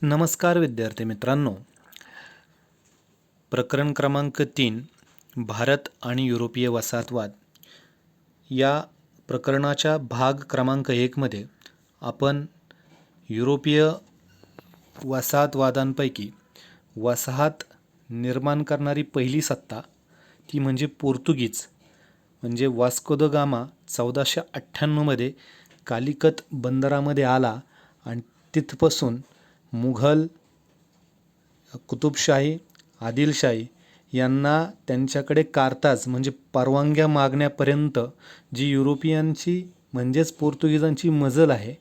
नमस्कार विद्यार्थी मित्रांनो. प्रकरण क्रमांक 3 भारत आणि युरोपीय वसाहतवाद या प्रकरणाच्या भाग क्रमांक 1 मध्ये आपण युरोपीय वसाहतवादांपैकी वसाहत निर्माण करणारी पहिली सत्ता ती म्हणजे पोर्तुगीज म्हणजे वास्को द गामा 1498 मध्ये कालिकत बंदरामध्ये आला आणि तिथपासून मुघल, कुतुबशाही, आदिलशाही यांना त्यांच्याकडे कारताज म्हणजे परवानग्या मागण्यापर्यंत जी युरोपियनची म्हणजेच पोर्तुगीजांची मजल आहे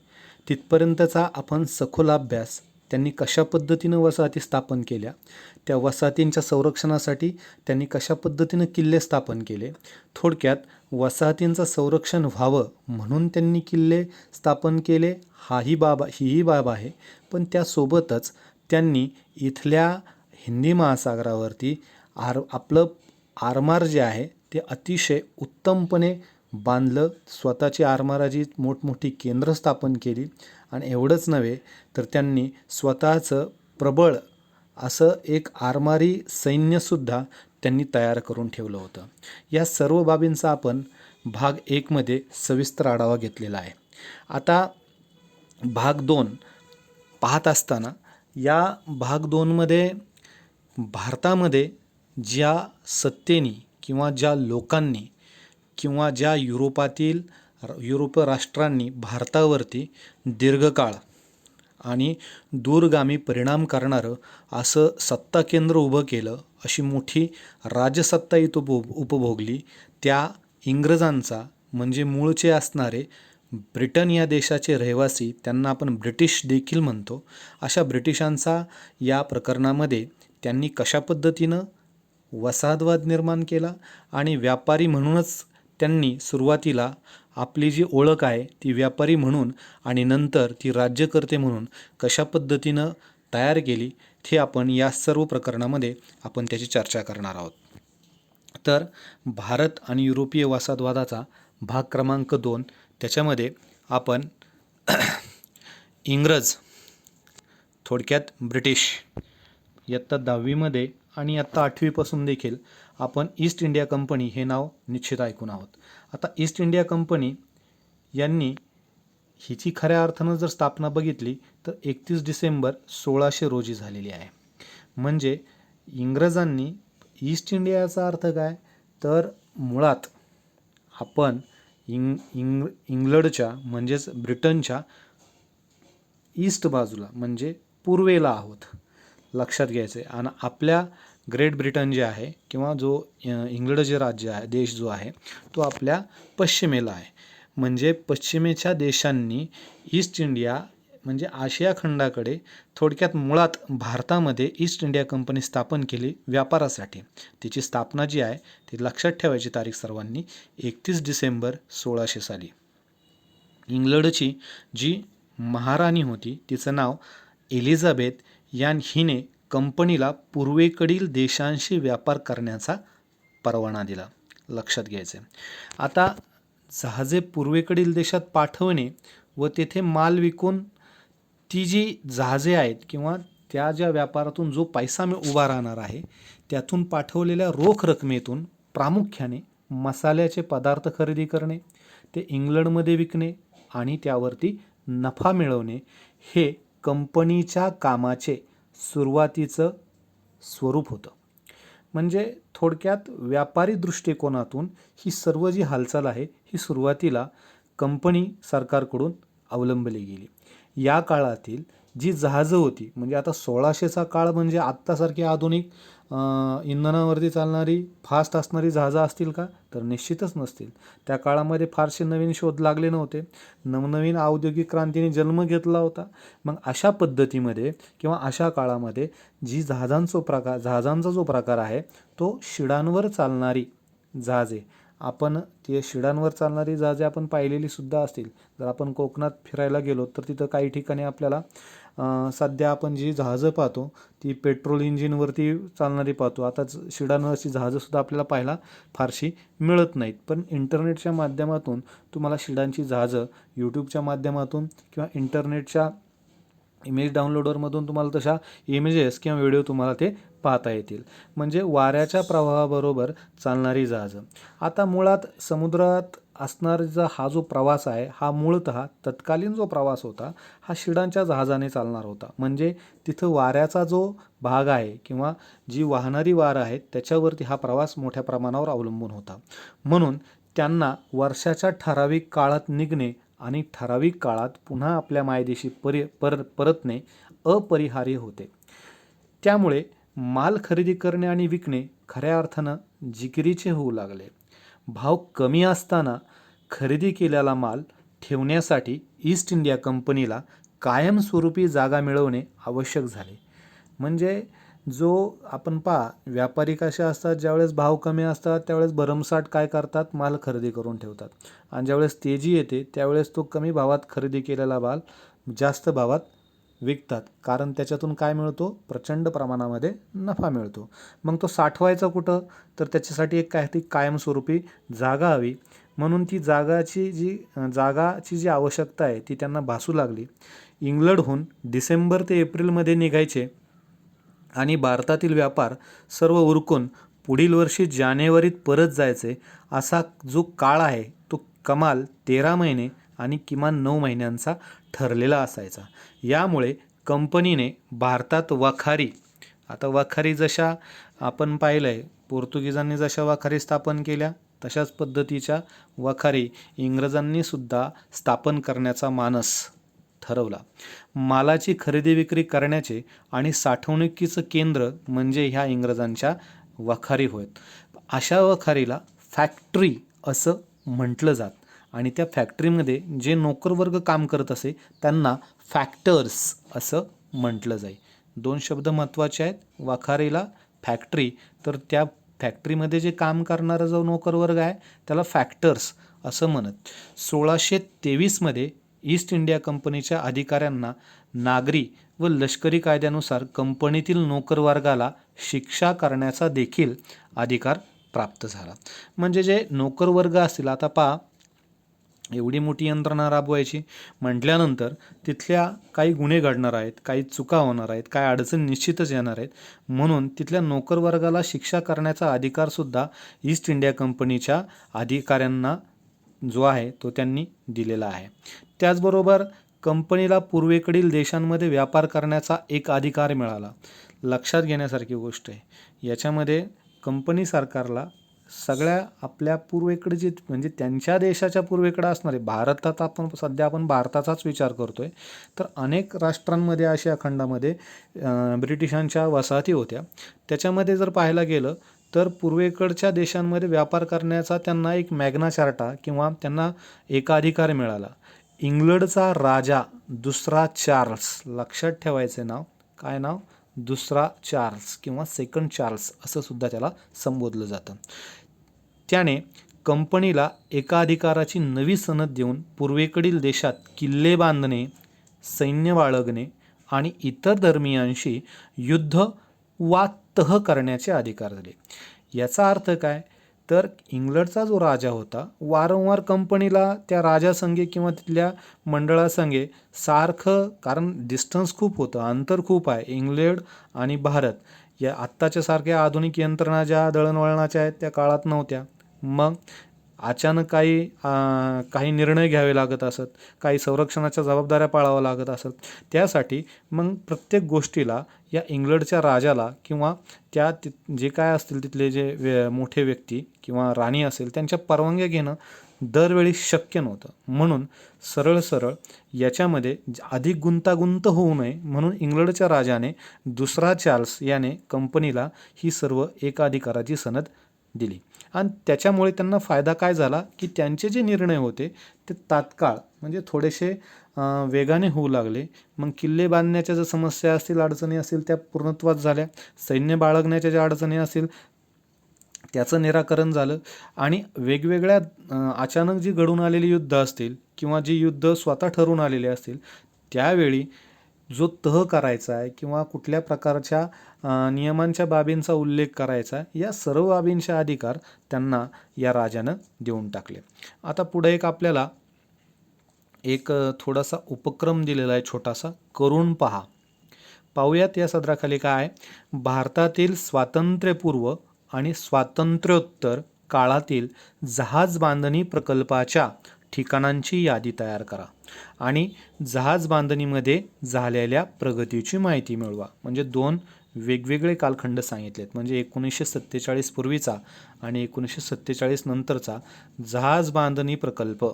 तिथपर्यंतचा आपण सखोल अभ्यास, त्यांनी कशा पद्धतीनं वसाहती स्थापन केल्या, त्या वसाहतींच्या संरक्षणासाठी त्यांनी कशा पद्धतीनं किल्ले स्थापन केले, थोडक्यात वसाहतींचं संरक्षण व्हावं म्हणून त्यांनी किल्ले स्थापन केले हीही बाब आहे. पण त्यासोबतच त्यांनी इथल्या हिंदी महासागरावरती आपलं आरमार जे आहे ते अतिशय उत्तमपणे बांधलं. स्वतःची आरमाराची मोठमोठी केंद्र स्थापन केली आणि एवढंच नव्हे तर त्यांनी स्वतःचं प्रबळ असं एक आरमारी सैन्यसुद्धा त्यांनी तयार करून ठेवलं होतं. या सर्व बाबींचा आपण भाग 1 मध्ये सविस्तर आढावा घेतलेला आहे. आता भाग 2 पाहत असताना या भाग 2 मध्ये भारतामध्ये ज्या सत्तेनी किंवा ज्या लोकांनी किंवा ज्या युरोप राष्ट्रांनी भारतावरती दीर्घकाळ आणि दूरगामी परिणाम करणारं असं सत्ता केंद्र उभं केलं, अशी मोठी राजसत्ता इथं उपभोगली, त्या इंग्रजांचा म्हणजे मूळचे असणारे ब्रिटन या देशाचे रहिवासी, त्यांना आपण ब्रिटिश देखील म्हणतो, अशा ब्रिटिशांचा या प्रकरणामध्ये त्यांनी कशा पद्धतीनं वसाहतवाद निर्माण केला आणि व्यापारी म्हणूनच त्यांनी सुरुवातीला आपली जी ओळख आहे ती व्यापारी म्हणून आणि नंतर ती राज्यकर्ते म्हणून कशा पद्धतीनं तयार केली, हे आपण या सर्व प्रकरणामध्ये आपण त्याची चर्चा करणार आहोत. तर भारत आणि युरोपीय वसाहतवादाचा भाग क्रमांक 2 त्याच्यामध्ये आपण इंग्रज, थोडक्यात ब्रिटिश, इयत्ता 10वीमध्ये आणि इयत्ता 8वीपासून देखील आपण ईस्ट इंडिया कंपनी हे नाव निश्चित ऐकून आहोत. आता ईस्ट इंडिया कंपनी यांनी हिची खऱ्या अर्थानं जर स्थापना बघितली तर 31 डिसेंबर 1600 रोजी झालेली आहे. म्हणजे इंग्रजांनी ईस्ट इंडियाचा अर्थ काय तर मुळात आपण इंग्लंडच्या म्हणजेच ब्रिटनच्या ईस्ट बाजूला म्हणजे पूर्वेला आहोत, लक्षात घ्यायचं आहे. आणि आपल्या ग्रेट ब्रिटन जे आहे किंवा जो इंग्लंड जे राज्य आहे, देश जो आहे तो आपल्या पश्चिमेला आहे. म्हणजे पश्चिमेच्या देशांनी ईस्ट इंडिया म्हणजे आशिया खंडाकडे, थोडक्यात मुळात भारतामध्ये ईस्ट इंडिया कंपनी स्थापन केली व्यापारासाठी. तिची स्थापना जी आहे ती लक्षात ठेवायची तारीख सर्वांनी 31 डिसेंबर 1600 साली. इंग्लंडची जी महाराणी होती तिचं नाव एलिझाबेथ हिने कंपनीला पूर्वेकडील देशांशी व्यापार करण्याचा परवाना दिला, लक्षात घ्यायचं. आता जहाजे पूर्वेकडील देशात पाठवणे व तेथे माल विकून ती जी जहाजे आहेत किंवा त्या ज्या व्यापारातून जो पैसा उभा राहणार आहे त्यातून पाठवलेल्या रोख रकमेतून प्रामुख्याने मसाल्याचे पदार्थ खरेदी करणे, ते इंग्लंडमध्ये विकणे आणि त्यावरती नफा मिळवणे हे कंपनीच्या कामाचे सुरुवातीचं स्वरूप होतं. म्हणजे थोडक्यात व्यापारी दृष्टिकोनातून ही सर्व जी हालचाल आहे ही सुरुवातीला कंपनी सरकारकडून अवलंबली गेली. या काळातील जी जहाजं होती म्हणजे आता 1600चा काळ म्हणजे आत्तासारखी आधुनिक इंधनावरती चालणारी फास्ट असणारी जहाजं असतील का तर निश्चितच नसतील. त्या काळामध्ये फारसे नवीन शोध लागले नव्हते, नवनवीन औद्योगिक क्रांतीने जन्म घेतला होता. मग अशा पद्धतीमध्ये किंवा अशा काळामध्ये जी जहाजांचा जो प्रकार आहे तो शिडांवर चालणारी जहाजे, आपण ते शिडांवर चालणारी जहाजे आपण पाहिलेली सुद्धा असतील. जर आपण कोकणात फिरायला गेलो तर तिथं काही ठिकाणी आपल्याला सध्या आपण जी जहाजं पाहतो ती पेट्रोल इंजिनवरती चालणारी पाहतो. आता शिडांवरची जहाजंसुद्धा आपल्याला पाहायला फारशी मिळत नाहीत. पण इंटरनेटच्या माध्यमातून तुम्हाला शिडांची जहाजं यूट्यूबच्या माध्यमातून किंवा इंटरनेटच्या इमेज डाउनलोडरमधून तुम्हाला तशा इमेजेस किंवा व्हिडिओ तुम्हाला ते पाहता येतील. म्हणजे वाऱ्याच्या प्रवाहाबरोबर चालणारी जहाजं. आता मुळात समुद्रात असणारा हा जो प्रवास आहे हा मूळतः तत्कालीन जो प्रवास होता हा शिडांच्या जहाजाने चालणार होता. म्हणजे तिथं वाऱ्याचा जो भाग आहे किंवा जी वाहणारी वारं आहेत त्याच्यावरती हा प्रवास मोठ्या प्रमाणावर अवलंबून होता. म्हणून त्यांना वर्षाच्या ठराविक काळात निघणे आणि ठराविक काळात पुन्हा आपल्या मायदेशी परतणे अपरिहार्य होते. त्यामुळे माल खरेदी करणे आणि विकणे खऱ्या अर्थानं जिकिरीचे होऊ लागले. भाव कमी असताना खरेदी केलेला माल ठेवण्यासाठी ईस्ट इंडिया कंपनीला कायमस्वरूपी जागा मिळवणे आवश्यक झाले. म्हणजे जो आपण व्यापारी कसे असतात, ज्यावेळेस भाव कमी असतात त्यावेळेस भरमसाठ काय करतात, माल खरेदी करून ठेवतात आणि ज्यावेळेस तेजी येते त्यावेळेस तो कमी भावात खरेदी केलेला माल जास्त भावात विकतात. कारण त्याच्यातून काय मिळतो, प्रचंड प्रमाणामध्ये नफा मिळतो. मग तो साठवायचा कुठं, तर त्याच्यासाठी एक ती कायमस्वरूपी जागा हवी. म्हणून ती जागाची जी आवश्यकता आहे ती त्यांना भासू लागली. इंग्लंडहून डिसेंबर ते एप्रिलमध्ये निघायचे आणि भारतातील व्यापार सर्व उरकून पुढील वर्षी जानेवारीत परत जायचे असा जो काळ आहे तो कमाल 13 महिने आणि किमान 9 महिन्यांचा ठरलेला असायचा. यामुळे कंपनीने भारतात वखारी, आता वखारी जशा आपण पाहिलं आहे पोर्तुगीजांनी जशा वखारी स्थापन केल्या तशाच पद्धतीच्या वखारी इंग्रजांनी सुद्धा स्थापन करण्याचा मानस ठरवला. मालाची खरेदी विक्री करण्याचे आणि साठवणुकीचं केंद्र म्हणजे ह्या इंग्रजांच्या वखारी होत. अशा वखारीला फॅक्टरी असं म्हटलं जात आणि त्या फॅक्टरीमध्ये जे नोकरवर्ग काम करत असे त्यांना फॅक्टर्स असं म्हटलं जाई. 2 शब्द महत्त्वाचे आहेत, वखारीला फॅक्टरी, तर त्या फॅक्टरीमध्ये जे काम करणारा जो नोकरवर्ग आहे त्याला फॅक्टर्स असं म्हणत. 1623मध्ये ईस्ट इंडिया कंपनीच्या अधिकाऱ्यांना नागरी व लष्करी कायद्यानुसार कंपनीतील नोकरवर्गाला शिक्षा करण्याचा देखील अधिकार प्राप्त झाला. म्हणजे जे नोकरवर्ग असतील, आता एवढी मोठी यंत्रणा राबवायची म्हटल्यानंतर तिथल्या काही गुन्हे घडणार आहेत, काही चुका होणार आहेत, काही अडचणी निश्चितच येणार आहेत. म्हणून तिथल्या नोकरवर्गाला शिक्षा करण्याचा अधिकारसुद्धा ईस्ट इंडिया कंपनीच्या अधिकाऱ्यांना जो आहे तो त्यांनी दिलेला आहे. त्याचबरोबर कंपनीला पूर्वेकडील देशांमध्ये व्यापार करण्याचा एक अधिकार मिळाला. लक्षात घेण्यासारखी गोष्ट आहे. याच्यामध्ये कंपनी सरकारला सगळ्या आपल्या पूर्वेकडे म्हणजे त्यांच्या देशाच्या पूर्वेकडे असणारे, भारतात आपण भारताचाच विचार करतोय तर अनेक राष्ट्रांमध्ये आशिया खंडामध्ये ब्रिटिशांच्या वसाहती होत्या. त्याच्यामध्ये जर पाहायला गेलं तर पूर्वेकडच्या देशांमध्ये व्यापार करण्याचा त्यांना एक मॅग्ना चार्टा किंवा त्यांना एकाधिकार मिळाला. इंग्लंडचा राजा दुसरा चार्ल्स, लक्षात ठेवायचे नाव, काय नाव, दुसरा चार्ल्स किंवा सेकंड चार्ल्स असं सुद्धा त्याला संबोधलं जातं. त्याने कंपनीला एकाधिकाराची नवी सनद देऊन पूर्वेकडील देशात किल्ले बांधणे, सैन्य बाळगणे आणि इतर धर्मीयांशी युद्ध वा तह करण्याचे अधिकार दिले. याचा अर्थ काय, तर इंग्लंडचा जो राजा होता वारंवार कंपनीला त्या राजासंगे किंवा तिथल्या मंडळासंगे सारखं, कारण डिस्टन्स खूप होतं, अंतर खूप आहे इंग्लंड आणि भारत, या आत्ताच्या सारख्या आधुनिक यंत्रणा ज्या दळणवळणाच्या आहेत त्या काळात नव्हत्या. मग अचानक काही निर्णय घ्यावे लागत असत, काही संरक्षणाच्या जबाबदाऱ्या पाळाव्या लागत असत. त्यासाठी मग प्रत्येक गोष्टीला या इंग्लंडच्या राजाला किंवा त्या जे काय असतील तिथले जे मोठे व्यक्ती किंवा राणी असेल त्यांच्या परवानग्या घेणं दरवेळी शक्य नव्हतं. म्हणून सरळ याच्यामध्ये अधिक गुंतागुंत होऊ नये म्हणून इंग्लंडच्या राजाने दुसरा चार्ल्स याने कंपनीला ही सर्व एकाधिकाराची सनद दिली. आणि त्याच्यामुळे त्यांना फायदा काय झाला की त्यांचे जे निर्णय होते ते तात्काळ म्हणजे थोडेसे वेगाने होऊ लागले. मग किल्ले बांधण्याच्या ज्या समस्या असतील, अडचणी असतील त्या पूर्णत्वास झाल्या. सैन्य बाळगण्याच्या ज्या अडचणी असतील त्याचं निराकरण झालं. आणि वेगवेगळ्या अचानक जी घडून आलेली युद्ध असतील किंवा जी युद्ध स्वतः ठरून आलेली असतील त्यावेळी जो तह करायचा आहे किंवा कुठल्या प्रकारच्या नियमांच्या बाबींचा उल्लेख करायचा, या सर्व बाबींचे अधिकार त्यांना या राजानं देऊन टाकले. आता पुढे एक आपल्याला एक थोडासा उपक्रम दिलेला आहे छोटासा, करून पहा. पाहूयात या सदराखाली काय आहे. भारतातील स्वातंत्र्यपूर्व आणि स्वातंत्र्योत्तर काळातील जहाज बांधणी प्रकल्पाच्या ठिकाणांची यादी तयार करा आणि जहाज बांधणीमध्ये झालेल्या प्रगतीची माहिती मिळवा. म्हणजे दोन वेगवेगळे कालखंड सांगितलेत. म्हणजे 1947 पूर्वीचा आणि 1947 नंतरचा जहाज बांधणी प्रकल्प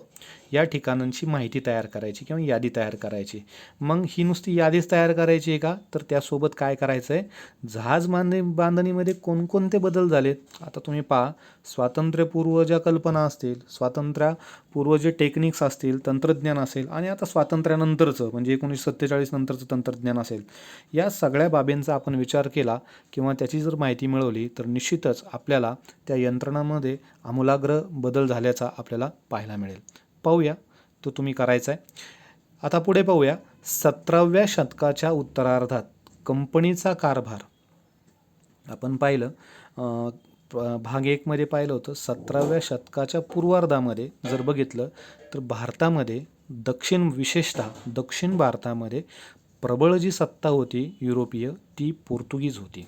या ठिकाणांची माहिती तयार करायची किंवा यादी तयार करायची. मग ही नुसती यादीच तयार करायची आहे का, तर त्यासोबत काय करायचं आहे, जहाज बांधणीमध्ये कोणकोणते बदल झालेत. आता तुम्ही पहा, स्वातंत्र्यपूर्व ज्या कल्पना असतील, स्वातंत्र्यपूर्व जे टेक्निक्स असतील, तंत्रज्ञान असेल आणि आता स्वातंत्र्यानंतरचं म्हणजे 1947 नंतरचं तंत्रज्ञान असेल, या सगळ्या बाबींचा आपण विचार केला किंवा त्याची जर माहिती मिळवली तर निश्चितच आपल्याला त्या यंत्रणांमध्ये आमूलाग्र बदल झाल्याचा आपल्याला पाहायला मिळेल. पाहूया, तो तुम्ही करायचा आहे. आता पुढे पाहूया, 17व्या शतकाच्या उत्तरार्धात कंपनीचा कारभार. आपण पाहिलं भाग 1 मध्ये पाहिलं होतं. 17व्या शतकाच्या पूर्वार्धामध्ये जर बघितलं तर भारतामध्ये विशेषतः दक्षिण भारतामध्ये प्रबळ जी सत्ता होती युरोपीय, ती पोर्तुगीज होती.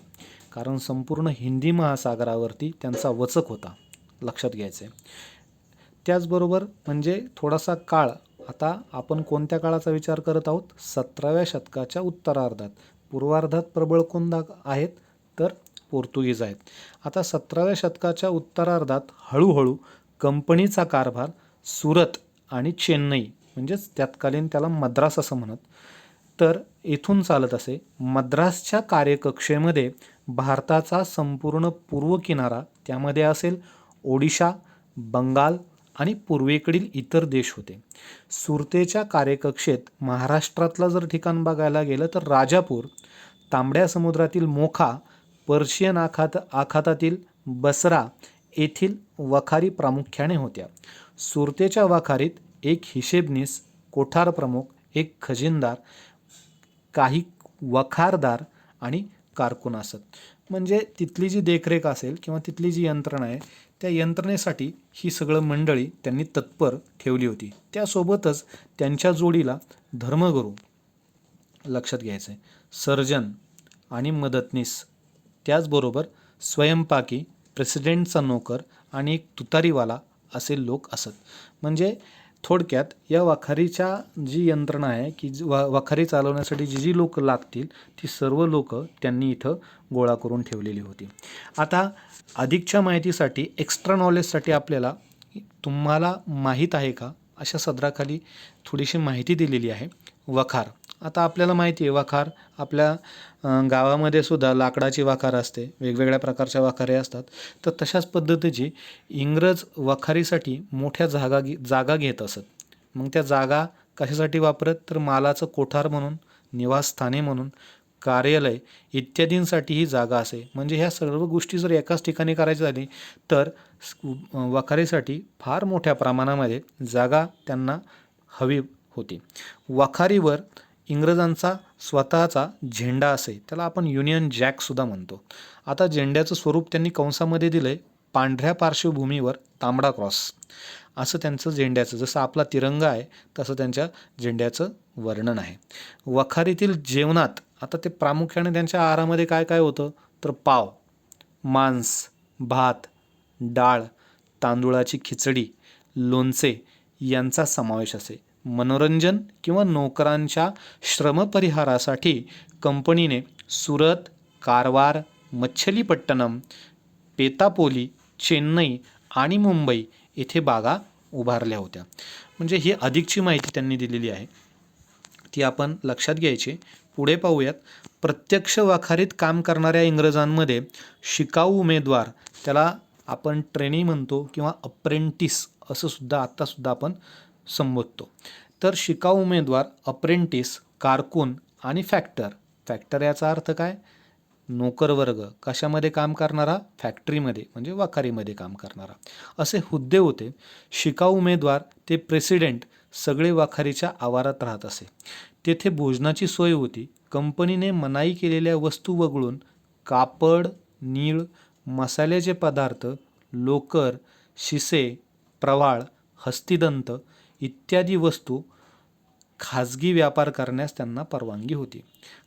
कारण संपूर्ण हिंदी महासागरावरती त्यांचा वचक होता, लक्षात घ्यायचं आहे. त्याचबरोबर म्हणजे थोडासा काळ, आता आपण कोणत्या काळाचा विचार करत आहोत, 17व्या शतकाच्या उत्तरार्धात. पूर्वार्धात प्रबळ कोण आहेत, तर पोर्तुगीज आहेत. आता 17व्या शतकाच्या उत्तरार्धात हळूहळू कंपनीचा कारभार सुरत आणि चेन्नई, म्हणजेच तत्कालीन त्याला मद्रास असं म्हणत, तर इथून चालत असे. मद्रासच्या कार्यकक्षेमध्ये भारताचा संपूर्ण पूर्व किनारा, त्यामध्ये असेल ओडिशा, बंगाल आणि पूर्वेकडील इतर देश होते. सुरतेच्या कार्यकक्षेत महाराष्ट्रातलं जर ठिकाण बघायला गेलं तर राजापूर, तांबड्या समुद्रातील मोखा, पर्शियन आखातातील बसरा येथील वखारी प्रामुख्याने होत्या. सुरतेच्या वखारीत एक हिशेबनीस, कोठार प्रमुख, एक खजिनदार, काही वखारदार आणि कारकून असत. म्हणजे तिथली जी देखरेख असेल किंवा तिथली जी यंत्रणा आहे, त्या यंत्रणेसाठी ही सगळं मंडळी त्यांनी तत्पर ठेवली होती. त्यासोबतच त्यांच्या जोडीला धर्मगुरू, लक्षात घ्यायचं आहे, सर्जन आणि मदतनीस, त्याचबरोबर स्वयंपाकी, प्रेसिडेंटचा नोकर आणि एक तुतारीवाला असे लोक असत. म्हणजे थोडक्यात या वखारीच्या जी यंत्रणा आहे की वखारी चालवण्यासाठी जी लोक लागतील, ती सर्व लोक त्यांनी इथं गोळा करून ठेवलेली होती. आता अधिकच्या माहितीसाठी, एक्स्ट्रा नॉलेजसाठी आपल्याला, तुम्हाला माहीत आहे का, अशा सदराखाली थोडीशी माहिती दिलेली आहे. वखार, आता आपल्याला माहिती आहे वखार आपल्या गावामध्ये सुद्धा लाकडाची वखार असते, वेगवेगळ्या प्रकारच्या वखारे असतात. तर तशाच पद्धतीची इंग्रज वखारीसाठी मोठ्या जागा घेत असत. मग त्या जागा कशासाठी वापरत, तर मालाचं कोठार म्हणून, निवासस्थाने म्हणून, कार्यालय इत्यादींसाठी ही जागा असे. म्हणजे ह्या सर्व गोष्टी जर एकाच ठिकाणी करायची झाली तर वखारीसाठी फार मोठ्या प्रमाणामध्ये जागा त्यांना हवी होती. वखारीवर इंग्रजांचा स्वतःचा झेंडा असे, त्याला आपण युनियन जॅकसुद्धा म्हणतो. आता झेंड्याचं स्वरूप त्यांनी कंसामध्ये दिलं आहे, पांढऱ्या पार्श्वभूमीवर तांबडा क्रॉस, असं त्यांचं झेंड्याचं, जसं आपला तिरंगा आहे तसं त्यांच्या झेंड्याचं वर्णन आहे. वखारीतील जेवणात, आता ते प्रामुख्याने त्यांच्या आहारामध्ये काय काय होतं, तर पाव, मांस, भात, डाळ, तांदूळाची खिचडी, लोणचे यांचा समावेश असे. मनोरंजन किंवा नोकरांच्या श्रमपरिहारासाठी कंपनीने सुरत, कारवार, मच्छलीपट्टणम, पेतापोली, चेन्नई आणि मुंबई येथे बागा उभारल्या होत्या. म्हणजे ही अधिकची माहिती त्यांनी दिलेली आहे, ती आपण लक्षात घ्यायची. पुढे पाहूयात, प्रत्यक्ष वखारीत काम करणाऱ्या इंग्रजांमध्ये शिकाऊ उमेदवार, त्याला आपण ट्रेनी म्हणतो किंवा अप्रेंटिस असं सुद्धा आत्तासुद्धा आपण संबोधतो. तर शिकाऊ उमेदवार, अप्रेंटिस, कारकून आणि फॅक्टर याचा अर्थ काय, नोकर वर्ग, कशामध्ये काम करणारा, फॅक्टरीमध्ये म्हणजे वखारीमध्ये काम करणारा, असे हुद्दे होते. शिकाऊ उमेदवार ते प्रेसिडेंट सगळे वखारीच्या आवारात राहत असे. तेथे भोजनाची सोय होती. कंपनीने मनाई केलेल्या वस्तू वगळून कापड, नीळ, मसाल्याचे पदार्थ, लोकर, शिसे, प्रवाळ, हस्तिदंत इत्यादी वस्तू खाजगी व्यापार करण्यास त्यांना परवानगी होती.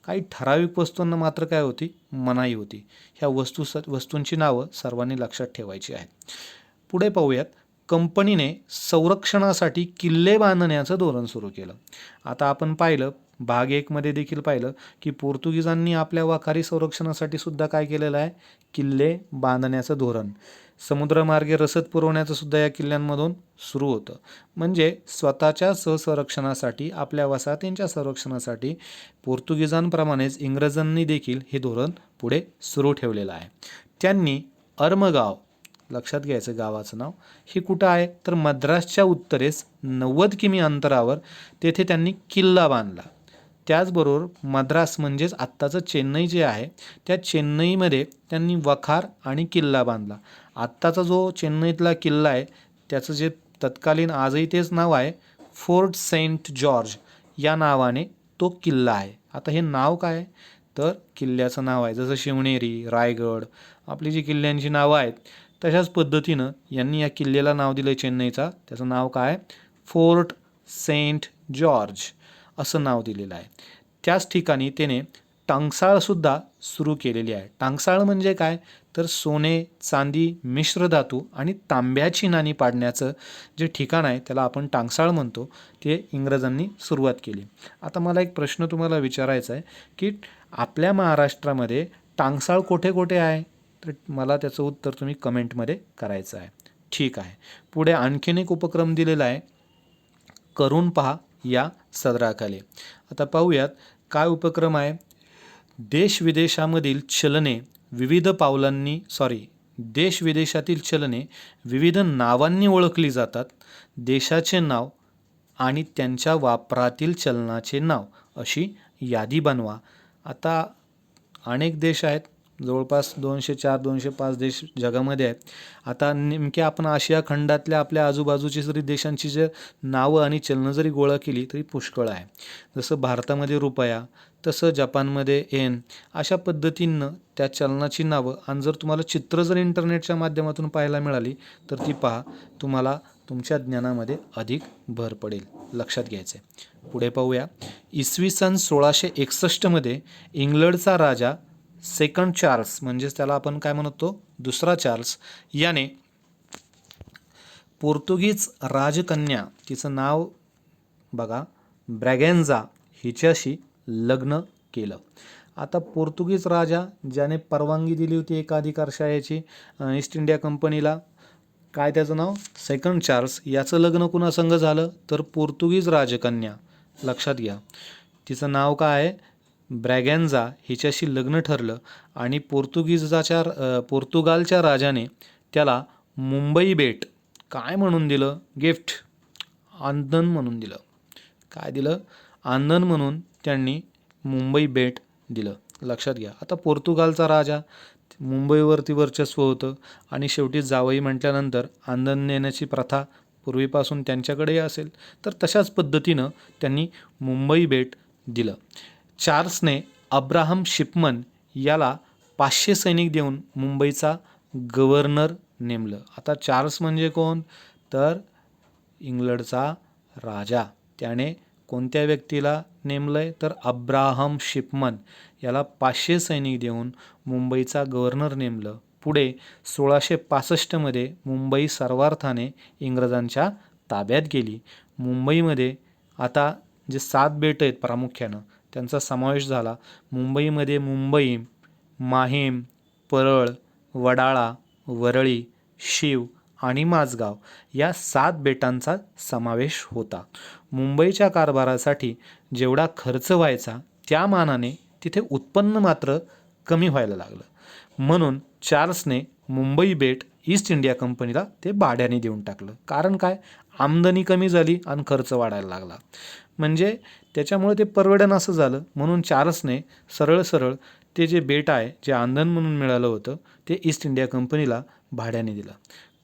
काही ठराविक वस्तूंना मात्र काय होती, मनाई होती. ह्या वस्तूंची नावं सर्वांनी लक्षात ठेवायची आहेत. पुढे पाहूयात. कंपनीने संरक्षणासाठी किल्ले बांधण्याचं धोरण सुरू केलं. आता आपण पाहिलं भाग 1 मध्ये देखील पाहिलं की पोर्तुगीजांनी आपल्या वाखारी संरक्षणासाठी सुद्धा काय केलेलं आहे, किल्ले बांधण्याचं धोरण. समुद्रमार्गे रसद पुरवण्याचं सुद्धा या किल्ल्यांमधून सुरू होतं. म्हणजे स्वतःच्या संरक्षणासाठी, आपल्या वसाहतींच्या संरक्षणासाठी पोर्तुगीजांप्रमाणेच इंग्रजांनी देखील हे धोरण पुढे सुरू ठेवलेलं आहे. त्यांनी अर्मगाव, लक्षात घ्यायचं गावाचं नाव, हे कुठं आहे तर मद्रासच्या उत्तरेस 90 किमी अंतरावर तेथे त्यांनी किल्ला बांधला. त्याचबरोबर मद्रास म्हणजेच आत्ताचं चेन्नई जे आहे त्या चेन्नईमध्ये त्यांनी वखार आणि किल्ला बांधला. आत्ताचा जो चेन्नईतला किल्ला आहे त्याचं जे तत्कालीन आजही तेच नाव आहे, फोर्ट सेंट जॉर्ज या नावाने तो किल्ला आहे. आता हे नाव काय तर किल्ल्याचं नाव आहे. जसं शिवनेरी, रायगड, आपली जी किल्ल्यांची नावं आहेत तशाच पद्धतीनं यांनी या किल्ल्याला नाव दिलं चेन्नईचा. त्याचं नाव काय, फोर्ट सेंट जॉर्ज असं नाव दिलेलं आहे. त्याच ठिकाणी त्याने टांगसाळसुद्धा सुरू केलेली आहे. टांगसाळ म्हणजे काय तर सोने, चांदी, मिश्र धातू आणि तांब्याची नाणी पाडण्याचं जे ठिकाण आहे त्याला आपण टांगसाळ म्हणतो, ते इंग्रजांनी सुरुवात केली. आता मला एक प्रश्न तुम्हाला विचारायचा आहे की आपल्या महाराष्ट्रामध्ये टांगसाळ कुठे कुठे आहे, तर मला त्याचं उत्तर तुम्ही कमेंटमध्ये करायचं आहे. ठीक आहे. पुढे आणखीन एक उपक्रम दिलेला आहे, करून पहा या सदराखाली. आता पाहूयात काय उपक्रम आहे. देश विदेशातील चलने विविध नावांनी ओळखली जातात. देशाचे नाव आणि त्यांच्या वापरातील चलनाचे नाव अशी यादी बनवा. आता अनेक देश आहेत, जवळपास 204-205 देश जगामध्ये आहेत. आता नेमके आपण आशिया खंडातल्या आपल्या आजूबाजूची जरी देशांची जे नावं आणि चलनं जरी गोळा केली तरी पुष्कळ आहे. जसं भारतामध्ये रुपया, तसं जपानमध्ये येन, अशा पद्धतीनं त्या चलनाची नावं. आणि जर तुम्हाला चित्र जर इंटरनेटच्या माध्यमातून पाहायला मिळाली तर ती पहा, तुम्हाला तुमच्या ज्ञानामध्ये अधिक भर पडेल. लक्षात घ्यायचं आहे. पुढे पाहूया. इसवी सन 1661 मध्ये इंग्लंडचा राजा सेकंड चार्ल्स, म्हणजेच त्याला आपण काय म्हणतो, दुसरा चार्ल्स, याने पोर्तुगीज राजकन्या, तिचं नाव बघा ब्रॅगेन्झा, हिच्याशी लग्न केलं. आता पोर्तुगीज राजा ज्याने परवानगी दिली होती एकाधिकारशाहीची ईस्ट इंडिया कंपनीला, काय त्याचं नाव, सेकंड चार्ल्स, याचं लग्न कुणासंग झालं तर पोर्तुगीज राजकन्या, लक्षात घ्या, तिचं नाव काय आहे, ब्रॅगेन्झा, हिच्याशी लग्न ठरलं. आणि पोर्तुगालच्या राजाने त्याला मुंबई बेट काय म्हणून दिलं, गिफ्ट, आनंद म्हणून दिलं. काय दिलं, आनंद म्हणून त्यांनी मुंबई बेट दिलं. लक्षात घ्या. आता पोर्तुगालचा राजा, मुंबईवरती वर्चस्व होतं आणि शेवटी जावई म्हटल्यानंतर आनंद नेण्याची प्रथा पूर्वीपासून त्यांच्याकडेही असेल, तर तशाच पद्धतीनं त्यांनी मुंबई बेट दिलं. चार्ल्सने अब्राहम शिपमन याला 500 सैनिक देऊन मुंबईचा गव्हर्नर नेमलं. आता चार्ल्स म्हणजे कोण तर इंग्लंडचा राजा. त्याने कोणत्या व्यक्तीला नेमलंय तर अब्राहम शिपमन याला 500 सैनिक देऊन मुंबईचा गव्हर्नर नेमलं. पुढे 1665 मध्ये मुंबई सर्वार्थाने इंग्रजांच्या ताब्यात गेली. मुंबईमध्ये आता जे 7 बेट आहेत प्रामुख्यानं त्यांचा समावेश झाला. मुंबईमध्ये मुंबई, माहीम, परळ, वडाळा, वरळी, शीव आणि माझगाव या 7 बेटांचा समावेश होता. मुंबईच्या कारभारासाठी जेवढा खर्च व्हायचा त्या मानाने तिथे उत्पन्न मात्र कमी व्हायला लागलं. म्हणून चार्ल्सने मुंबई बेट ईस्ट इंडिया कंपनीला ते भाड्याने देऊन टाकलं. कारण काय, आमदनी कमी झाली आणि खर्च वाढायला लागला. म्हणजे त्याच्यामुळे ते परवडण असं झालं. म्हणून चार्ल्सने सरळ ते जे बेट आहे, जे आनंद म्हणून मिळालं होतं, ते ईस्ट इंडिया कंपनीला भाड्याने दिलं.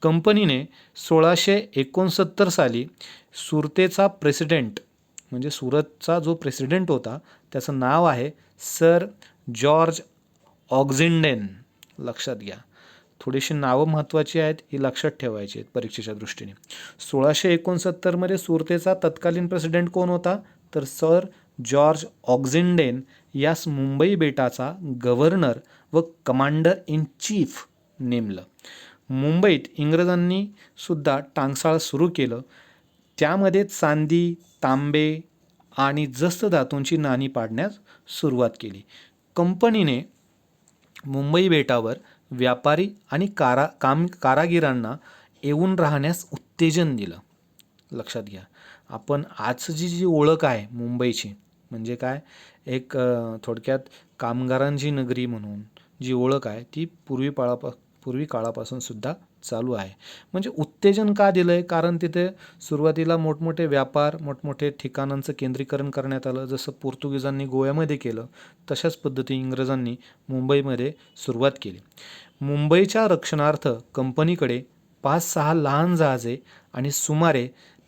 कंपनीने 1669 साली सुरतेचा प्रेसिडेंट, म्हणजे सुरतचा जो प्रेसिडेंट होता त्याचं नाव आहे सर जॉर्ज ऑक्झिंडेन. लक्षात घ्या, थोडीशी नावं महत्त्वाची आहेत, ही लक्षात ठेवायची आहेत परीक्षेच्या दृष्टीने. 1669 मध्ये सुरतेचा तत्कालीन प्रेसिडेंट कोण होता तर सर जॉर्ज ऑक्झिंडेन यास मुंबई बेटाचा गव्हर्नर व कमांडर इन चीफ नेमलं. मुंबईत इंग्रजांनी सुद्धा टांगसाळ सुरू केलं. त्यामध्ये चांदी, तांबे आणि जस्त धातूंची नाणी पाडण्यास सुरुवात केली. कंपनीने मुंबई बेटावर व्यापारी आणि कारागिरांना येऊन राहण्यास उत्तेजन दिलं. लक्षात घ्या, आपण आजची जी ओळख आहे मुंबईची म्हणजे काय, एक थोडक्यात कामगारांची नगरी म्हणून जी ओळख आहे ती पूर्वी काळापासून सुद्धा चालू आहे. म्हणजे उत्तेजन का दिलं आहे, कारण तिथे सुरुवातीला मोठमोठे व्यापार, मोठमोठे ठिकाणांचं केंद्रीकरण करण्यात आलं. जसं पोर्तुगीजांनी गोव्यामध्ये केलं तशाच पद्धतीने इंग्रजांनी मुंबईमध्ये सुरुवात केली. मुंबईच्या रक्षणार्थ कंपनीकडे 5-6 लहान जहाजे आणि सुमारे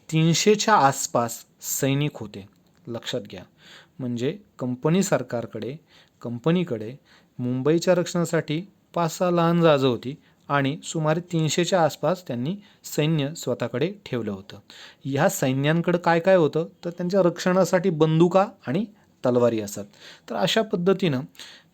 300च्या आसपास सैनिक होते. लक्षात घ्या, म्हणजे कंपनीकडे मुंबईच्या रक्षणासाठी 5-6 लहान जहाजं होती आणि सुमारे 300च्या आसपास त्यांनी सैन्य स्वतःकडे ठेवलं होतं. ह्या सैन्यांकडं काय काय होतं, तर त्यांच्या रक्षणासाठी बंदुका आणि तलवारी असतात. तर अशा पद्धतीनं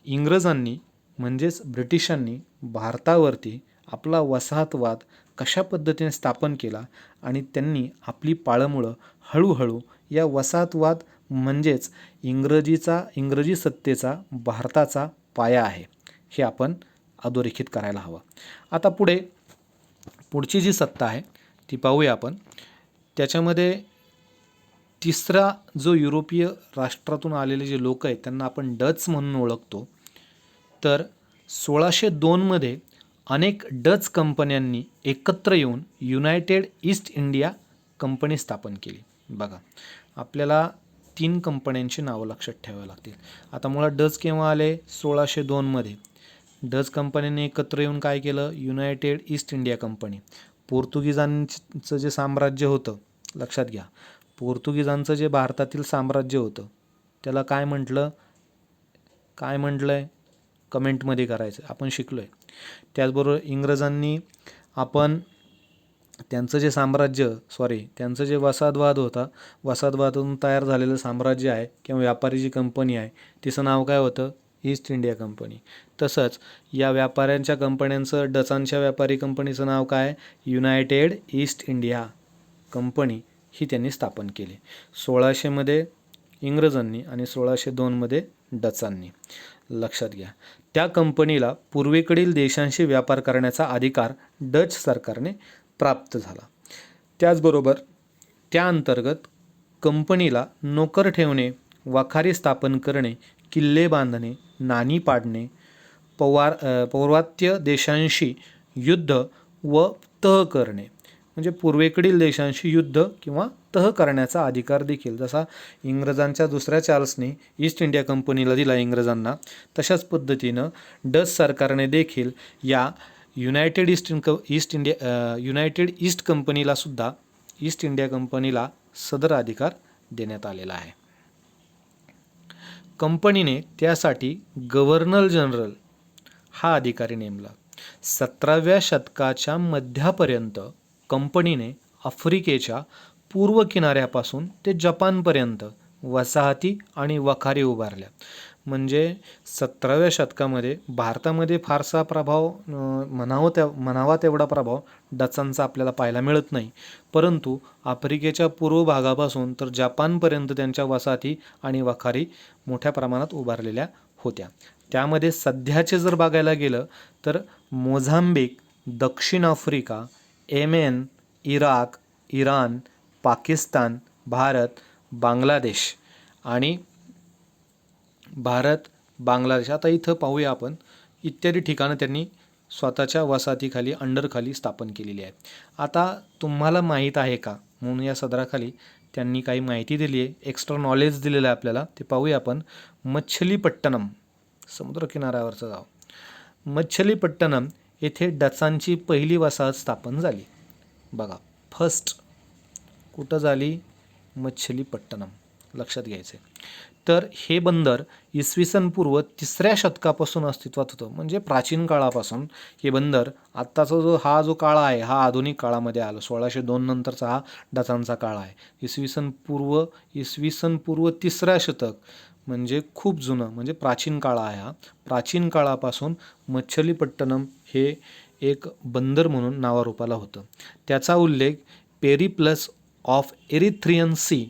इंग्रजांनी म्हणजेच ब्रिटिशांनी भारतावरती आपला वसाहतवाद कशा पद्धतीने स्थापन केला आणि त्यांनी आपली पाळंमुळं हळूहळू या वसाहतवाद म्हणजेच इंग्रजी सत्तेचा भारताचा पाया आहे हे आपण अधोरेखित करायला हवं. आता पुढची जी सत्ता आहे ती पाहूया आपण. त्याच्यामध्ये तिसरा जो युरोपीय राष्ट्रातून आलेले जे लोक आहेत त्यांना आपण डच म्हणून ओळखतो. तर 1602 मध्ये अनेक डच कंपन्यांनी एकत्र येऊन युनायटेड ईस्ट इंडिया कंपनी स्थापन केली. बघा, आपल्याला 3 कंपन्यांची नावं लक्षात ठेवावी लागतील. आता मुळात डच केव्हा आले, 1602 मध्ये. डच कंपनीने एकत्र येऊन काय केलं, युनायटेड ईस्ट इंडिया कंपनी. पोर्तुगीजांचं जे साम्राज्य होतं, लक्षात घ्या, पोर्तुगीजांचं जे भारतातील साम्राज्य होतं त्याला काय म्हटलं आहे कमेंटमध्ये करायचं, आपण शिकलो आहे. त्याचबरोबर इंग्रजांनी त्यांचं जे वसाहतवाद होता, वसाहतवादातून तयार झालेलं साम्राज्य आहे किंवा व्यापारी जी कंपनी आहे तिचं नाव काय होतं, ईस्ट इंडिया कंपनी. तसंच या व्यापाऱ्यांच्या कंपन्यांचं, डचांच्या व्यापारी कंपनीचं नाव काय, युनायटेड ईस्ट इंडिया कंपनी ही त्यांनी स्थापन केली. 1600 मध्ये इंग्रजांनी आणि 1602 मध्ये डचांनी. लक्षात घ्या, त्या कंपनीला पूर्वेकडील देशांशी व्यापार करण्याचा अधिकार डच सरकारने प्राप्त झाला. त्याचबरोबर त्या अंतर्गत कंपनीला नोकर ठेवणे, वखारी स्थापन करणे, किल्ले बांधणे, नाणी पाडणे, पौर्वात्य देशांशी युद्ध व तह करणे, म्हणजे पूर्वेकडील देशांशी युद्ध किंवा तह करण्याचा अधिकार देखील जसा इंग्रजांच्या दुसऱ्या चार्ल्सने ईस्ट इंडिया कंपनीला दिला इंग्रजांना, तशाच पद्धतीनं डच सरकारने देखील या युनायटेड ईस्ट कंपनीला सुद्धा ईस्ट इंडिया कंपनीला सदर अधिकार देण्यात आलेला आहे. कंपनीने त्यासाठी गव्हर्नर जनरल हा अधिकारी नेमला. 17व्या शतकाच्या मध्यापर्यंत कंपनीने आफ्रिकेच्या पूर्व किनाऱ्यापासून ते जपानपर्यंत वसाहती आणि वखारी उभारल्या. म्हणजे 17व्या शतकामध्ये भारतामध्ये फारसा प्रभाव म्हणावा तेवढा प्रभाव डचांचा आपल्याला पाहायला मिळत नाही, परंतु आफ्रिकेच्या पूर्व भागापासून तर जपानपर्यंत त्यांच्या वसाहती आणि वखारी मोठ्या प्रमाणात उभारलेल्या होत्या. त्यामध्ये सध्याचे जर बघायला गेलं तर मोझांबिक, दक्षिण Africa, Yemen, Iraq, Iran, Pakistan, Bharat, Bangladesh आता इथं पाहूया आपण, इत्यादी ठिकाणं त्यांनी स्वतःच्या वसाहतीखाली अंडरखाली स्थापन केलेली आहे. आता तुम्हाला माहीत आहे का म्हणून या सदराखाली त्यांनी काही माहिती दिली आहे, एक्स्ट्रा नॉलेज दिलेलं आहे आपल्याला, ते पाहूया आपण. मच्छलीपट्टणम, समुद्रकिनाऱ्यावरचं गाव. मच्छलीपट्टणम येथे डचांची पहिली वसाहत स्थापन झाली. बघा, फर्स्ट कुठं झाली, मच्छलीपट्टणम, लक्षात घ्यायचं. तर हे बंदर इसवी सन पूर्व 3ऱ्या शतकापासून अस्तित्वात होतं. म्हणजे प्राचीन काळापासून हे बंदर, आत्ताचा जो काळ आहे हा आधुनिक काळामध्ये आला. 1602 नंतरचा हा डचांचा काळ आहे. इसवी सन पूर्व 3रा शतक म्हणजे खूप जुनं, म्हणजे प्राचीन काळ आहे हा. प्राचीन काळापासून मच्छलीपट्टणम हे एक बंदर म्हणून नावारूपाला होतं. त्याचा उल्लेख पेरिप्लस ऑफ एरिथ्रियन सी,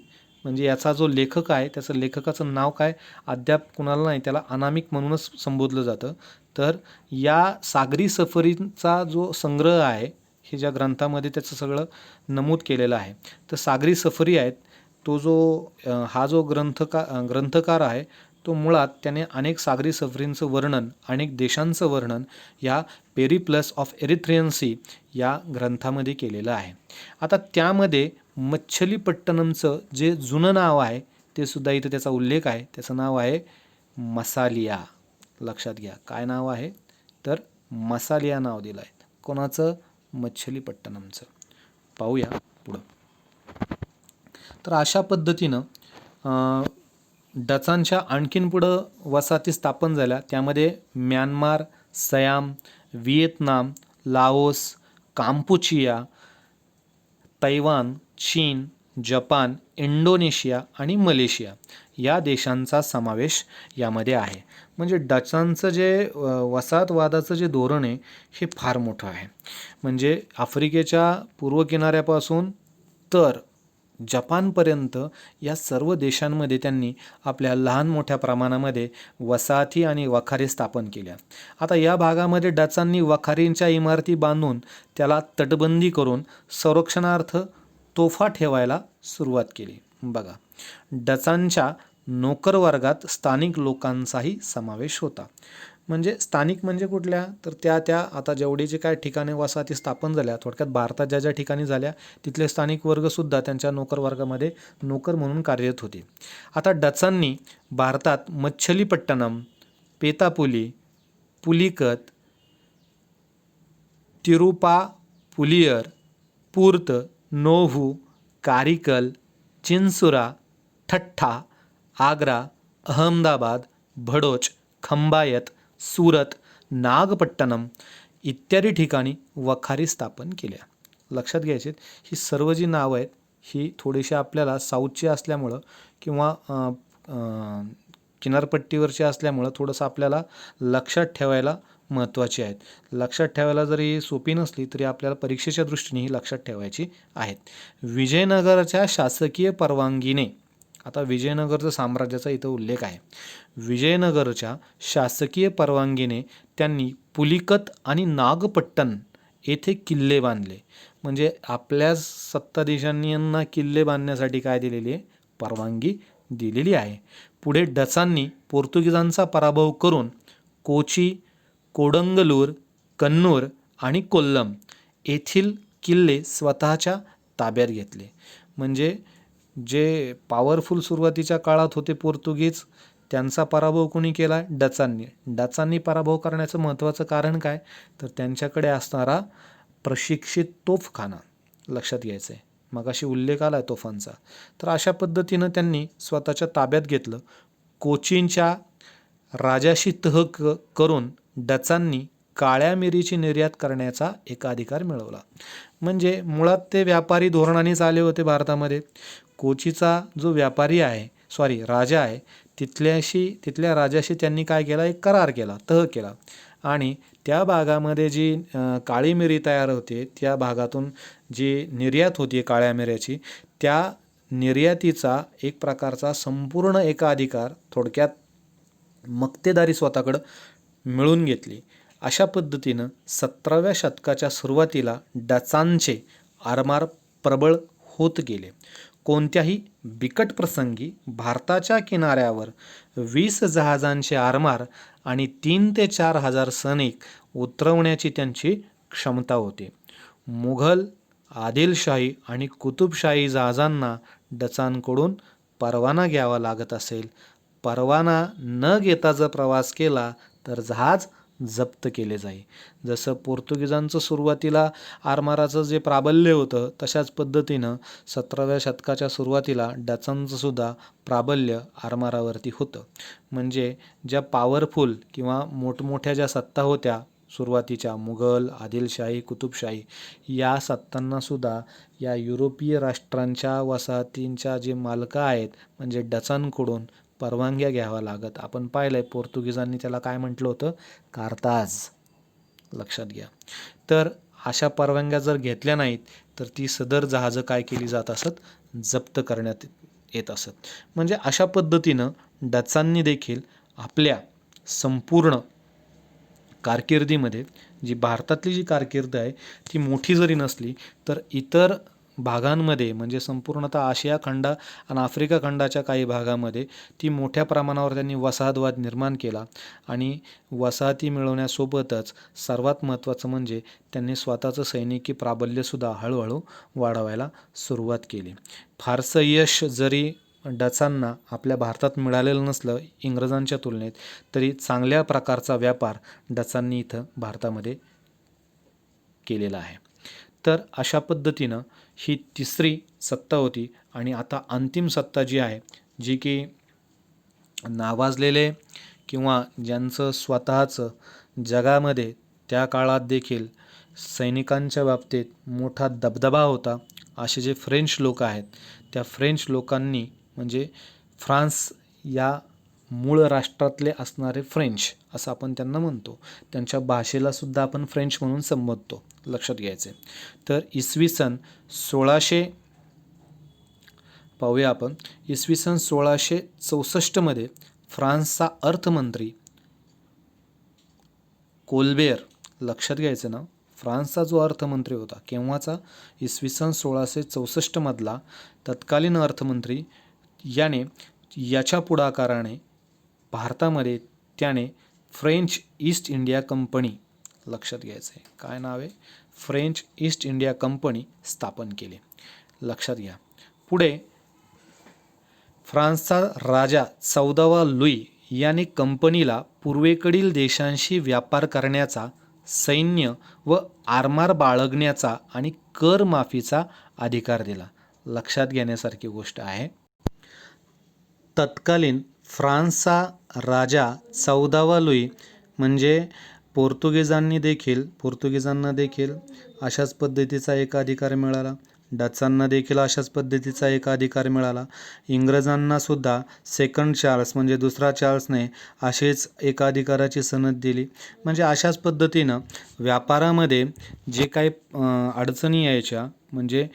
म्हणजे याचा जो लेखक आहे त्याचं लेखकाचं नाव काय अद्याप कुणाला नाही, त्याला अनामिक म्हणूनच संबोधलं जातं. तर या सागरी सफरींचा जो संग्रह आहे, हे ज्या ग्रंथामध्ये त्याचं सगळं नमूद केलेलं आहे. तर सागरी सफरी आहेत, तो हा जो ग्रंथकार आहे तो मुळात त्याने अनेक सागरी सफरींचं वर्णन, अनेक देशांचं वर्णन या पेरिप्लस ऑफ एरिथ्रियन सी या ग्रंथामध्ये केलेलं आहे. आता त्यामध्ये मच्छलीपट्टणमचं जे जुनं नाव आहे ते सुद्धा इथं त्याचा उल्लेख आहे. त्याचं नाव आहे मसालिया. लक्षात घ्या, काय नाव आहे तर मसालिया नाव दिलं आहे. कोणाचं? मच्छलीपट्टणमचं. पाहूया पुढं. तर अशा पद्धतीनं डचांच्या आणखीन पुढं वसाहती स्थापन झाल्या. त्यामध्ये Myanmar, Siam, Vietnam, Laos, Kampuchea, Taiwan, चीन, जपान, इंडोनेशिया आणि मलेशिया या देशांचा समावेश यामध्ये आहे. म्हणजे डचांचं जे वसाहतवादाचं जे धोरण आहे हे फार मोठं आहे. म्हणजे आफ्रिकेच्या पूर्व किनाऱ्यापासून तर जपानपर्यंत या सर्व देशांमध्ये त्यांनी आपल्या लहान मोठ्या प्रमाणामध्ये वसाहती आणि वखारी स्थापन केल्या. आता या भागामध्ये डचांनी वखारींच्या इमारती बांधून त्याला तटबंदी करून संरक्षणार्थ तोफा ठेवायला सुरुवात केली. बघा, डचांच्या नोकर वर्गात स्थानिक लोकांचाही समावेश होता. म्हणजे स्थानिक म्हणजे कुठल्या तर त्या आता जेवढी जे काय ठिकाणी वसाहती स्थापन झाल्या, थोडक्यात भारतात ज्या ठिकाणी झाल्या तिथले स्थानिक वर्गसुद्धा त्यांच्या नोकर वर्गामध्ये नोकर म्हणून कार्यरत होते. आता डचांनी भारतात मच्छलीपट्टणम, पेतापुली, पुलिकत, तिरुपापुलियर, पूर्त, नोव्हू, कारिकल, चिंसुरा, ठट्ठा, आग्रा, अहमदाबाद, भडोच, खंबायत, सुरत, नागपट्टणम इत्यादी ठिकाणी वखारी स्थापन केल्या. लक्षात घ्यायचे, ही सर्व जी नावं आहेत ही थोडीशी आपल्याला साऊथची असल्यामुळं किंवा किनारपट्टीवरची असल्यामुळं थोडंसं आपल्याला लक्षात ठेवायला महत्त्वाची आहेत. लक्षात ठेवायला जरी सोपी नसली तरी आपल्याला परीक्षेच्या दृष्टीने ही लक्षात ठेवायची आहेत. विजयनगरच्या शासकीय परवानगीने, आता विजयनगरचं साम्राज्याचा इथं उल्लेख आहे. विजयनगरच्या शासकीय परवानगीने त्यांनी पुलिकत आणि नागपट्टण येथे किल्ले बांधले. म्हणजे आपल्या सत्ताधीशांनी यांना किल्ले बांधण्यासाठी काय दिलेली आहे? परवानगी दिलेली आहे. पुढे डचांनी पोर्तुगीजांचा पराभव करून कोची, कोडंगलूर, कन्नूर आणि कोल्लम येथील किल्ले स्वतःच्या ताब्यात घेतले. म्हणजे जे पॉवरफुल सुरुवातीच्या काळात होते पोर्तुगीज, त्यांचा पराभव कोणी केला? डचांनी. डचांनी पराभव करण्याचं महत्त्वाचं कारण काय तर त्यांच्याकडे असणारा प्रशिक्षित तोफखाना. लक्षात घ्यायचं आहे, मगाशी उल्लेख आला आहे तोफांचा. तर अशा पद्धतीनं त्यांनी स्वतःच्या ताब्यात घेतलं. कोचीनच्या राजाशी तह करून डचांनी काळ्या मिरीची निर्यात करण्याचा एकाधिकार मिळवला. म्हणजे मुळात ते व्यापारी धोरणानेच आले होते भारतामध्ये. कोचीचा जो राजा आहे तिथल्या राजाशी त्यांनी काय केला? एक करार केला, तह केला आणि त्या भागामध्ये जी काळी मिरी तयार होते, त्या भागातून जी निर्यात होती काळ्या मिऱ्याची, त्या निर्यातीचा एक प्रकारचा संपूर्ण एकाधिकार, थोडक्यात मक्तेदारी स्वतःकडं मिळवून घेतली. अशा पद्धतीनं 17व्या शतकाच्या सुरुवातीला डचांचे आरमार प्रबळ होत गेले. कोणत्याही बिकट प्रसंगी भारताच्या किनाऱ्यावर 20 जहाजांचे आरमार आणि 3 ते 4 हजार सैनिक उतरवण्याची त्यांची क्षमता होती. मुघल, आदिलशाही आणि कुतुबशाही जहाजांना डचांकडून परवाना घ्यावा लागत असेल. परवाना न घेता जर प्रवास केला तर जहाज जप्त केले जाई. जसं पोर्तुगीजांचं सुरुवातीला आरमाराचं जे प्राबल्य होतं तशाच पद्धतीनं 17व्या शतकाच्या सुरुवातीला डचांचं सुद्धा प्राबल्य आरमारावरती होतं. म्हणजे ज्या पॉवरफुल किंवा मोठमोठ्या ज्या सत्ता होत्या सुरुवातीच्या, मुघल, आदिलशाही, कुतुबशाही, या सत्तांनासुद्धा या युरोपीय राष्ट्रांच्या वसाहतींच्या जे मालकं आहेत म्हणजे डचांकडून परवानग्या घ्याव्या लागत. आपण पाहिलं आहे पोर्तुगीजांनी त्याला काय म्हटलं होतं, कार्थाज. लक्षात घ्या. तर अशा परवानग्या जर घेतल्या नाहीत तर ती सदर जहाजं काय केली जात असत, जप्त करण्यात येत असत. म्हणजे अशा पद्धतीनं डचांनी देखील आपल्या संपूर्ण कारकिर्दीमध्ये जी भारतातली जी कारकीर्द आहे ती मोठी जरी नसली तर इतर भागांमध्ये म्हणजे संपूर्णतः आशिया खंड आणि आफ्रिका खंडाच्या काही भागामध्ये ती मोठ्या प्रमाणावर त्यांनी वसाहतवाद निर्माण केला. आणि वसाहती मिळवण्यासोबतच सर्वात महत्त्वाचं म्हणजे त्यांनी स्वतःचं सैनिकी प्राबल्यसुद्धा हळूहळू वाढवायला सुरुवात केली. फारसं यश जरी डचांना आपल्या भारतात मिळालेलं नसलं इंग्रजांच्या तुलनेत, तरी चांगल्या प्रकारचा व्यापार डचांनी इथं भारतामध्ये केलेला आहे. तर अशा पद्धतीनं ही तिसरी सत्ता होती. आणि आता अंतिम सत्ता जी आहे, जी की नावाजलेले किंवा ज्यांचं स्वतःचं जगामध्ये त्या काळात देखील सैनिकांच्या बाबतीत मोठा दबदबा होता, असे जे फ्रेंच लोक आहेत, त्या फ्रेंच लोकांनी म्हणजे फ्रान्स या मूळ राष्ट्रातले असणारे फ्रेंच असं आपण त्यांना म्हणतो. त्यांच्या भाषेला सुद्धा आपण फ्रेंच म्हणून संबोधतो. लक्षात घ्यायचे. तर इसवी सन 1600 पाहूया आपण. इसवी सन 1664 फ्रान्सचा अर्थमंत्री कोल्बेर, लक्षात घ्यायचं ना, फ्रान्सचा जो अर्थमंत्री होता केव्हाचा, इसवी सन 1664 मधला तत्कालीन अर्थमंत्री, याच्या पुढाकाराने भारतामध्ये त्याने फ्रेंच ईस्ट इंडिया कंपनी, लक्षात घ्यायचं आहे काय नाव आहे, फ्रेंच ईस्ट इंडिया कंपनी स्थापन केली. लक्षात घ्या. पुढे फ्रान्सचा राजा 14वा लुई याने कंपनीला पूर्वेकडील देशांशी व्यापार करण्याचा, सैन्य व आरमार बाळगण्याचा आणि कर माफीचा अधिकार दिला. लक्षात घेण्यासारखी गोष्ट आहे. तत्कालीन फ्रान्सचा राजा 14वा लुई म्हणजे पोर्तुगीजांना देखील अशाच पद्धतीचा एक अधिकार मिळाला. डचांना देखील अशाच पद्धतीचा एक अधिकार मिळाला. इंग्रजांना सुद्धा सेकंड चार्ल्स म्हणजे दुसरा चार्ल्सने असेच एका अधिकाराची सनद दिली. म्हणजे अशाच पद्धतीनं व्यापारामध्ये जे काही अडचणी यायच्या म्हणजे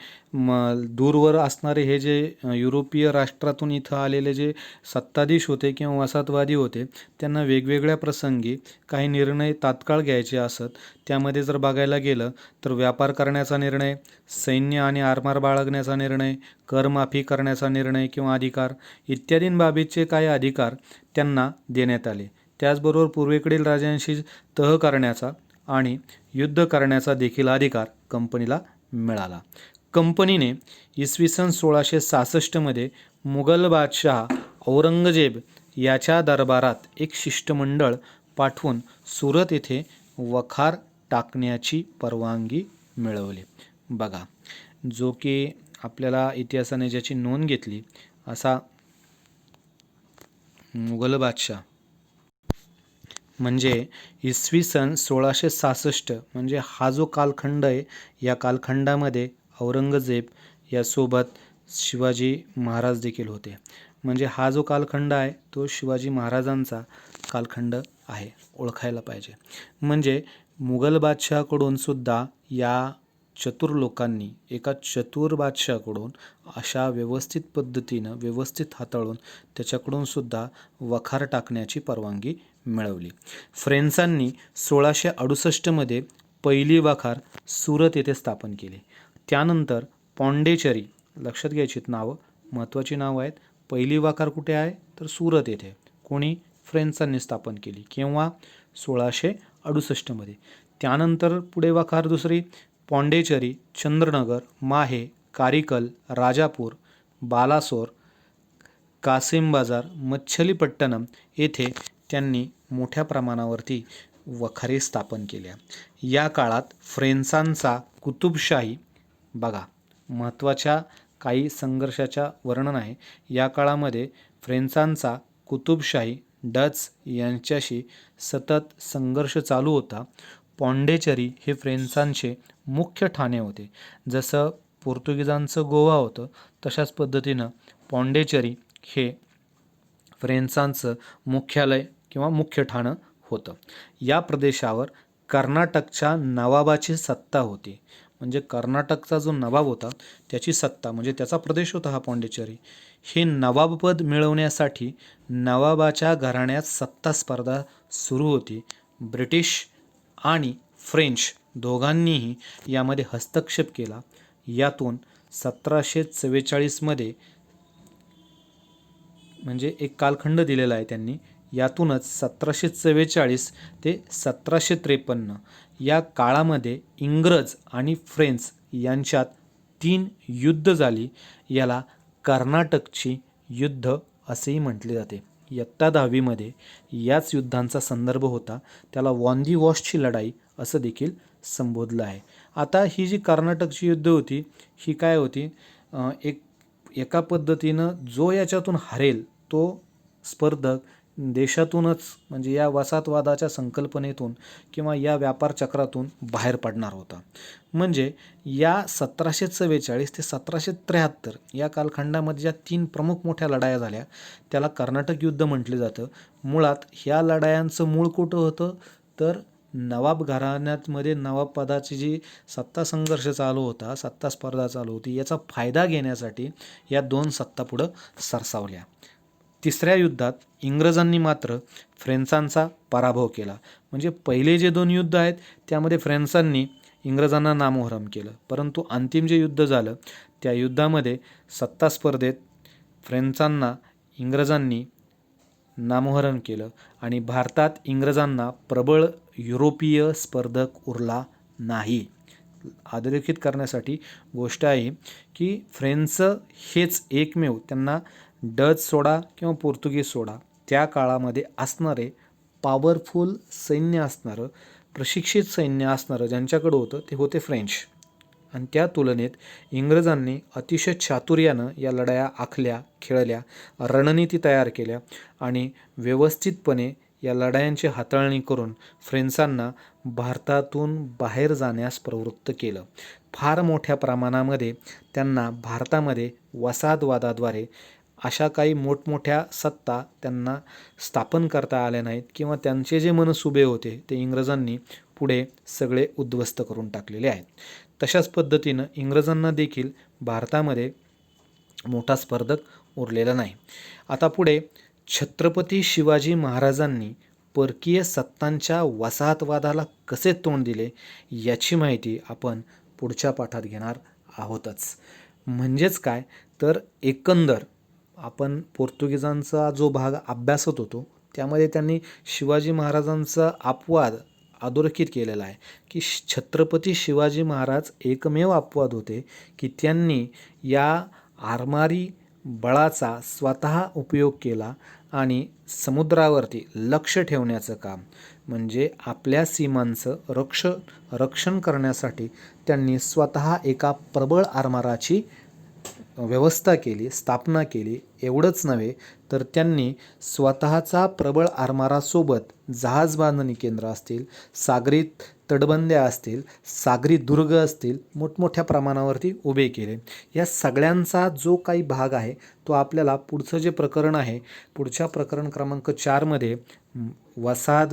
दूरवर असणारे हे जे युरोपीय राष्ट्रातून इथं आलेले जे सत्ताधीश होते किंवा वसाहतवादी होते, त्यांना वेगवेगळ्या प्रसंगी काही निर्णय तात्काळ घ्यायचे असत. त्यामध्ये जर बघायला गेलं तर व्यापार करण्याचा निर्णय, सैन्य आणि आरमार बाळगण्याचा निर्णय, करमाफी करण्याचा निर्णय किंवा अधिकार इत्यादी बाबीचे काही अधिकार त्यांना देण्यात आले. त्याचबरोबर पूर्वेकडील राजांशी तह करण्याचा आणि युद्ध करण्याचा देखील अधिकार कंपनीला मिळाला. कंपनीने इसवी सन 1666 मुघल बादशाह औरंगजेब याच्या दरबारात एक शिष्टमंडळ पाठवून सुरत येथे वखार टाकण्याची परवानगी मिळवली. बघा, जो की आपल्याला इतिहासाने ज्याची नोंद घेतली असा मुघल बादशाह म्हणजे इसवी सन 1666 म्हणजे हा जो कालखंड आहे, या कालखंडामध्ये औरंगजेब यासोबत शिवाजी महाराज देखील होते. म्हणजे हा जो कालखंड आहे तो शिवाजी महाराजांचा कालखंड आहे, ओळखायला पाहिजे. म्हणजे मुघल बादशाहाकडून सुद्धा या चतुर लोकांनी एका चतुर बादशाहाकडून अशा व्यवस्थित पद्धतीनं व्यवस्थित हाताळून त्याच्याकडून सुद्धा वखार टाकण्याची परवानगी मिळवली. फ्रेंचांनी 1668 पहिली वखार सुरत येथे स्थापन केली. त्यानंतर पॉंडेचेरी, लक्षात घ्यायची नावं, महत्त्वाची नावं आहेत. पहिली वखार कुठे आहे तर सुरत येथे. कोणी? फ्रेंचांनी स्थापन केली. केव्हा? 1668. त्यानंतर पुढे वखार दुसरी पॉंडेचेरी, चंद्रनगर, माहे, कारिकल, राजापूर, बालासोर, कासिम बाजार, मच्छलीपट्टणम येथे त्यांनी मोठ्या प्रमाणावरती वखारी स्थापन केल्या. या काळात फ्रेंचांचा कुतुबशाही, बघा महत्त्वाच्या काही संघर्षाच्या वर्णन आहे. या काळामध्ये फ्रेंचांचा कुतुबशाही डच यांच्याशी सतत संघर्ष चालू होता. पॉंडिचेरी हे फ्रेंचांचे मुख्य ठाणे होते. जसं पोर्तुगीजांचं गोवा होतं तशाच पद्धतीनं पॉंडिचेरी हे फ्रेंचांचं मुख्यालय किंवा मुख्य ठाणं होतं. या प्रदेशावर कर्नाटकच्या नवाबाची सत्ता होती. म्हणजे कर्नाटकचा जो नवाब होता त्याची सत्ता, म्हणजे त्याचा प्रदेश होता हा पॉंडिचेरी. हे नवाबपद मिळवण्यासाठी नवाबाच्या घराण्यात सत्ता स्पर्धा सुरू होती. ब्रिटिश आणि फ्रेंच दोघांनीही यामध्ये हस्तक्षेप केला. यातून 1744मध्ये, म्हणजे एक कालखंड दिलेला आहे त्यांनी, यातूनच 1744 ते 1753 या काळामध्ये इंग्रज आणि फ्रेंच यांच्यात 3 युद्ध झाली. याला कर्नाटकची युद्ध असेही म्हटले जाते. इयत्ता 10वीमध्ये याच युद्धांचा संदर्भ होता. त्याला वॉन दी वॉशची लढाई असं देखील संबोधलं आहे. आता ही जी कर्नाटकची युद्ध होती ही काय होती, एका पद्धतीनं जो याच्यातून हरेल तो स्पर्धक देशातूनच, म्हणजे या वसाहतवादाच्या संकल्पनेतून किंवा या व्यापार चक्रातून बाहेर पडणार होता. म्हणजे या 1744 ते 1773 या कालखंडामध्ये ज्या 3 प्रमुख मोठ्या लढाया झाल्या त्याला कर्नाटक युद्ध म्हटले जातं. मुळात ह्या लढायांचं मूळ कुठं होतं तर नवाब घराण्यामध्ये नवाबपदाची जी सत्ता संघर्ष चालू होता, सत्ता स्पर्धा चालू होती, याचा फायदा घेण्यासाठी या 2 सत्ता पुढं सरसावल्या. तिसऱ्या युद्धात इंग्रजांनी मात्र फ्रेंचांचा पराभव केला. म्हणजे पहिले जे 2 युद्ध आहेत त्यामध्ये फ्रेंचांनी इंग्रजांना नामोहरम केलं, परंतु अंतिम जे युद्ध झालं त्या युद्धामध्ये सत्ता स्पर्धेत फ्रेंचांना इंग्रजांनी नामोहरम केलं आणि भारतात इंग्रजांना प्रबळ युरोपीय स्पर्धक उरला नाही. अधोरेखित करण्यासाठी गोष्ट आहे की फ्रेंच हेच एकमेव, त्यांना डच सोडा किंवा पोर्तुगीज सोडा, त्या काळामध्ये असणारे पॉवरफुल सैन्य असणारं, प्रशिक्षित सैन्य असणारं ज्यांच्याकडं होतं ते होते फ्रेंच. आणि त्या तुलनेत इंग्रजांनी अतिशय चातुर्यानं या लढाया आखल्या, खेळल्या, रणनीती तयार केल्या आणि व्यवस्थितपणे या लढायांची हाताळणी करून फ्रेंचांना भारतातून बाहेर जाण्यास प्रवृत्त केलं. फार मोठ्या प्रमाणामध्ये त्यांना भारतामध्ये वसाहतवादाद्वारे अशा काही मोठमोठ्या सत्ता त्यांना स्थापन करता आल्या नाहीत किंवा त्यांचे जे मनसुबे होते ते इंग्रजांनी पुढे सगळे उद्ध्वस्त करून टाकलेले आहेत. तशाच पद्धतीनं इंग्रजांना देखील भारतामध्ये मोठा स्पर्धक उरलेला नाही. आता पुढे छत्रपती शिवाजी महाराजांनी परकीय सत्तांच्या वसाहतवादाला कसे तोंड दिले याची माहिती आपण पुढच्या पाठात घेणार आहोतच. म्हणजेच काय तर एकंदर आपण पोर्तुगीजांचा जो भाग अभ्यासत होतो त्यामध्ये त्यांनी शिवाजी महाराजांचा अपवाद अधोरेखित केलेला आहे की छत्रपती शिवाजी महाराज एकमेव अपवाद होते की त्यांनी या आरमारी बळाचा स्वतः उपयोग केला आणि समुद्रावरती लक्ष ठेवण्याचं काम, म्हणजे आपल्या सीमांचं रक्षण करण्यासाठी त्यांनी स्वतः एका प्रबळ आरमाराची व्यवस्था केली, स्थापना केली. एवढंच नव्हे तर त्यांनी स्वतःचा प्रबळ आरमारासोबत जहाज बांधणी केंद्र असतील, सागरी तटबंद्या असतील, सागरी दुर्ग असतील, मोठमोठ्या प्रमाणावरती उभे केले. या सगळ्यांचा जो काही भाग आहे तो आपल्याला पुढचं जे प्रकरण आहे, पुढच्या प्रकरण क्रमांक 4मध्ये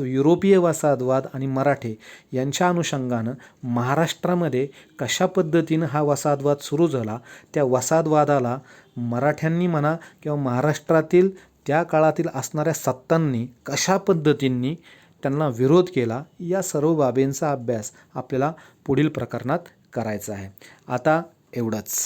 युरोपीय वसाहतवाद आणि मराठे यांच्या अनुषंगानं महाराष्ट्रामध्ये कशा पद्धतीनं हा वसाहतवाद सुरू झाला, त्या वसाहतवादाला मराठ्यांनी म्हणा किंवा महाराष्ट्रातील त्या काळातील असणाऱ्या सत्तांनी कशा पद्धतींनी त्यांना विरोध केला, या सर्व बाबींचा अभ्यास आपल्याला पुढील प्रकरणात करायचा आहे. आता एवढंच.